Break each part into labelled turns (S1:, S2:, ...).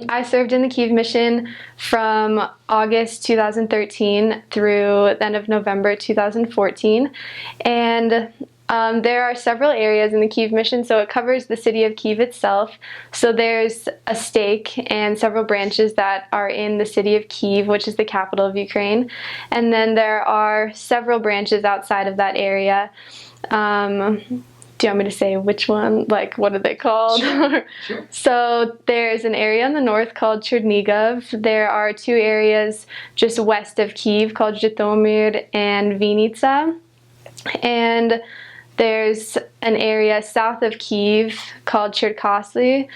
S1: I served in the Kyiv mission from August 2013 through the end of November 2014. And there are several areas in the Kyiv mission, so it covers the city of Kyiv itself. So there's a stake and several branches that are in the city of Kyiv, which is the capital of Ukraine. And then there are several branches outside of that area. Do you want me to say which one? Like, what are they called?
S2: Sure. Sure.
S1: So there's an area in the north called Chernigov. There are two areas just west of Kyiv called Zhytomyr and Vinnytsia. And there's an area south of Kyiv called Cherkasy,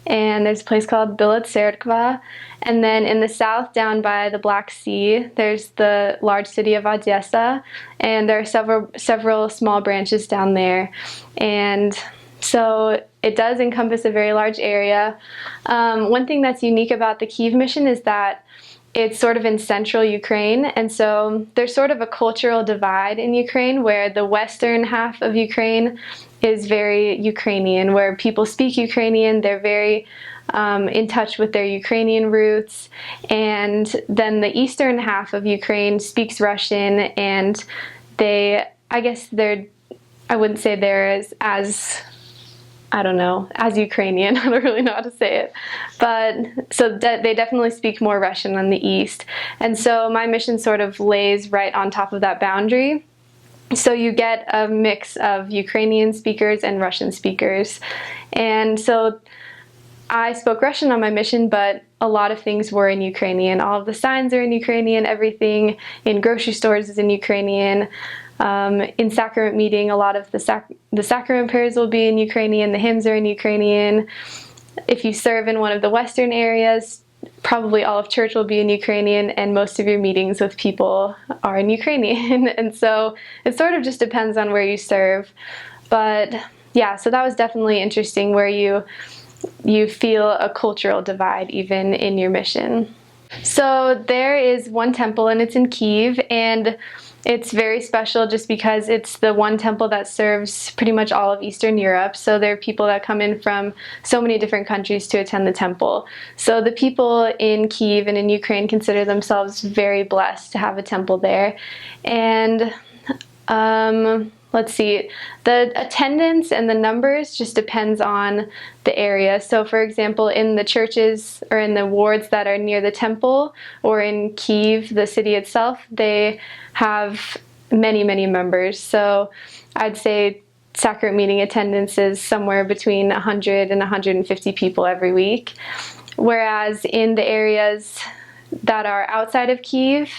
S1: and there's a place called Bila Tserkva. And then in the south, down by the Black Sea, there's the large city of Odessa, and there are several small branches down there. And so it does encompass a very large area. One thing that's unique about the Kyiv mission is that it's sort of in central Ukraine, and so there's sort of a cultural divide in Ukraine where the western half of Ukraine is very Ukrainian, where people speak Ukrainian, they're very in touch with their Ukrainian roots, and then the eastern half of Ukraine speaks Russian, and I wouldn't say they're as I don't know, as Ukrainian, I don't really know how to say it, but so they definitely speak more Russian on the east. And so my mission sort of lays right on top of that boundary. So you get a mix of Ukrainian speakers and Russian speakers. And so I spoke Russian on my mission, but a lot of things were in Ukrainian. All of the signs are in Ukrainian, everything in grocery stores is in Ukrainian. In sacrament meeting, a lot of the sacrament prayers will be in Ukrainian, the hymns are in Ukrainian. If you serve in one of the western areas, probably all of church will be in Ukrainian, and most of your meetings with people are in Ukrainian. And so it sort of just depends on where you serve. But yeah, so that was definitely interesting, where you feel a cultural divide even in your mission. So there is one temple, and it's in Kyiv, and it's very special just because it's the one temple that serves pretty much all of Eastern Europe. So there are people that come in from so many different countries to attend the temple. So the people in Kyiv and in Ukraine consider themselves very blessed to have a temple there. And let's see, the attendance and the numbers just depends on the area. So for example, in the churches or in the wards that are near the temple, or in Kyiv, the city itself, they have many, many members. So I'd say sacrament meeting attendance is somewhere between 100 and 150 people every week. Whereas in the areas that are outside of Kyiv,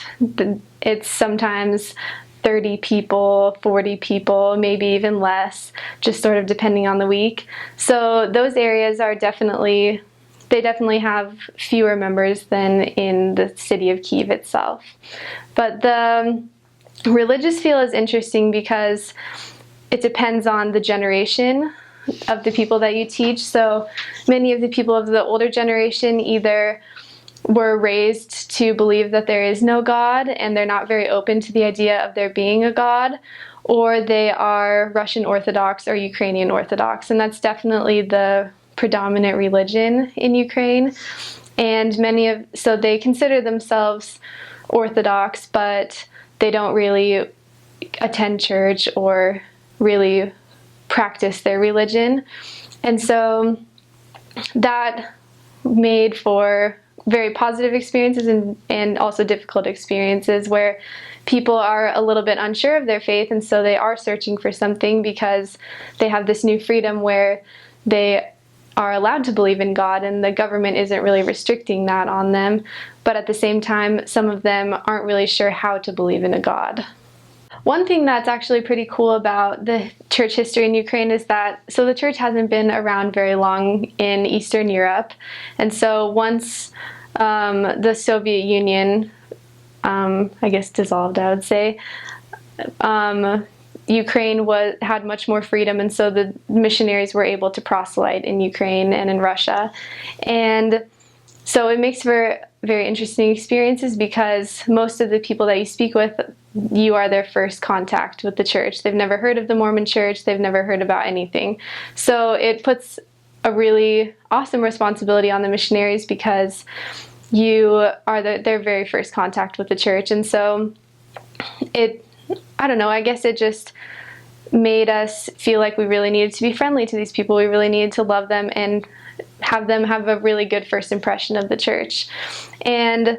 S1: it's sometimes 30 people, 40 people, maybe even less, just sort of depending on the week. So those areas are definitely have fewer members than in the city of Kyiv itself. But the religious feel is interesting because it depends on the generation of the people that you teach. So many of the people of the older generation either were raised to believe that there is no God, and they're not very open to the idea of there being a God, or they are Russian Orthodox or Ukrainian Orthodox, and that's definitely the predominant religion in Ukraine. And so they consider themselves Orthodox, but they don't really attend church or really practice their religion. And so that made for very positive experiences and also difficult experiences where people are a little bit unsure of their faith, and so they are searching for something because they have this new freedom where they are allowed to believe in God, and the government isn't really restricting that on them. But at the same time, some of them aren't really sure how to believe in a God. One thing that's actually pretty cool about the church history in Ukraine is that, so the church hasn't been around very long in Eastern Europe, and so once the Soviet Union, I guess, dissolved, I would say, Ukraine had much more freedom, and so the missionaries were able to proselyte in Ukraine and in Russia. And so it makes for very interesting experiences because most of the people that you speak with, you are their first contact with the church. They've never heard of the Mormon church, they've never heard about anything. So it puts a really awesome responsibility on the missionaries because you are their very first contact with the church. And so I don't know, I guess it just made us feel like we really needed to be friendly to these people. We really needed to love them and have them have a really good first impression of the church. And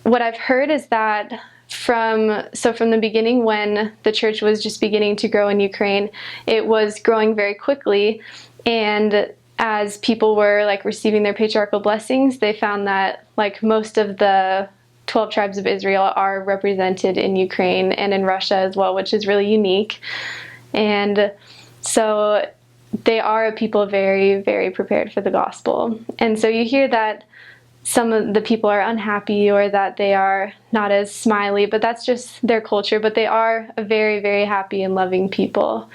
S1: what I've heard is that from the beginning, when the church was just beginning to grow in Ukraine, it was growing very quickly. And as people were like receiving their patriarchal blessings, they found that like most of the 12 tribes of Israel are represented in Ukraine and in Russia as well, which is really unique. And so they are a people very, very prepared for the gospel. And so you hear that some of the people are unhappy or that they are not as smiley, but that's just their culture. But they are a very, very happy and loving people.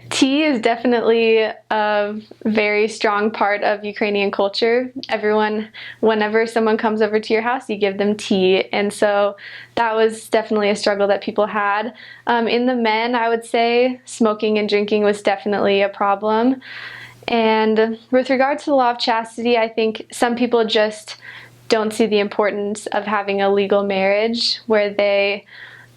S1: Tea is definitely a very strong part of Ukrainian culture. Everyone, whenever someone comes over to your house, you give them tea. And so that was definitely a struggle that people had. In the men, I would say smoking and drinking was definitely a problem. And with regard to the law of chastity, I think some people just don't see the importance of having a legal marriage where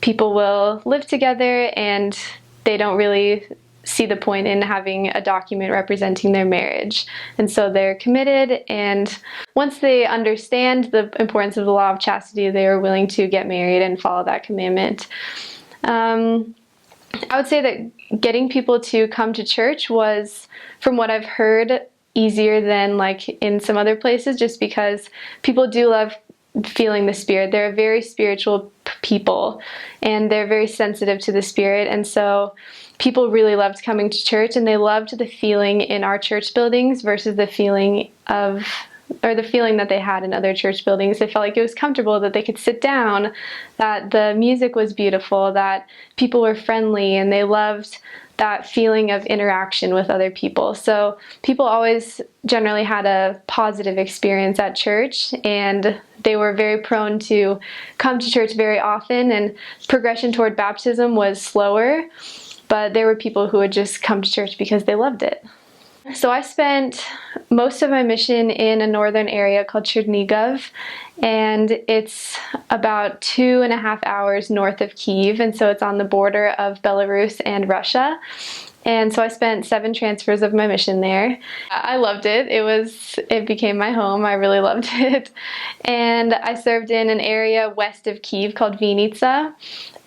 S1: people will live together and they don't really see the point in having a document representing their marriage. And so they're committed, and once they understand the importance of the law of chastity, they are willing to get married and follow that commandment. I would say that getting people to come to church was, from what I've heard, easier than like in some other places, just because people do love feeling the Spirit. They're a very spiritual people, and they're very sensitive to the Spirit. And so people really loved coming to church, and they loved the feeling in our church buildings versus the feeling that they had in other church buildings. They felt like it was comfortable, that they could sit down, that the music was beautiful, that people were friendly, and they loved that feeling of interaction with other people. So people always generally had a positive experience at church, and they were very prone to come to church very often, and progression toward baptism was slower, but there were people who would just come to church because they loved it. So I spent most of my mission in a northern area called Chernigov, and it's about 2.5 hours north of Kyiv, and so it's on the border of Belarus and Russia. And so I spent 7 transfers of my mission there. I loved it. It became my home. I really loved it. And I served in an area west of Kyiv called Vinnytsia.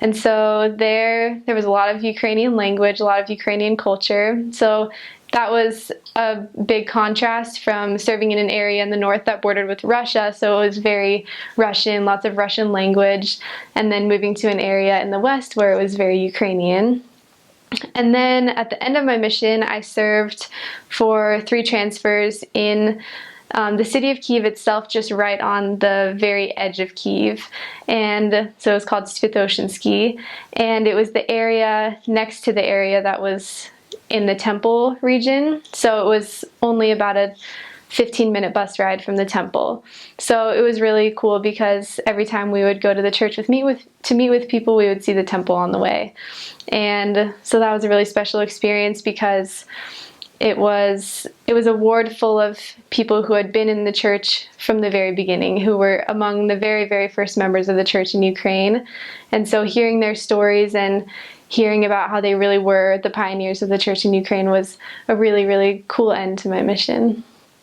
S1: And so there was a lot of Ukrainian language, a lot of Ukrainian culture. So that was a big contrast from serving in an area in the north that bordered with Russia. So it was very Russian, lots of Russian language, and then moving to an area in the west where it was very Ukrainian. And then at the end of my mission, I served for 3 transfers in the city of Kyiv itself, just right on the very edge of Kyiv. And so it was called Svyatoshinsky, and it was the area next to the area that was in the temple region. So it was only about a 15-minute bus ride from the temple. So it was really cool because every time we would go to the church to meet with people, we would see the temple on the way. And so that was a really special experience because it was a ward full of people who had been in the church from the very beginning, who were among the very, very first members of the church in Ukraine. And so hearing their stories and hearing about how they really were the pioneers of the church in Ukraine was a really, really cool end to my mission.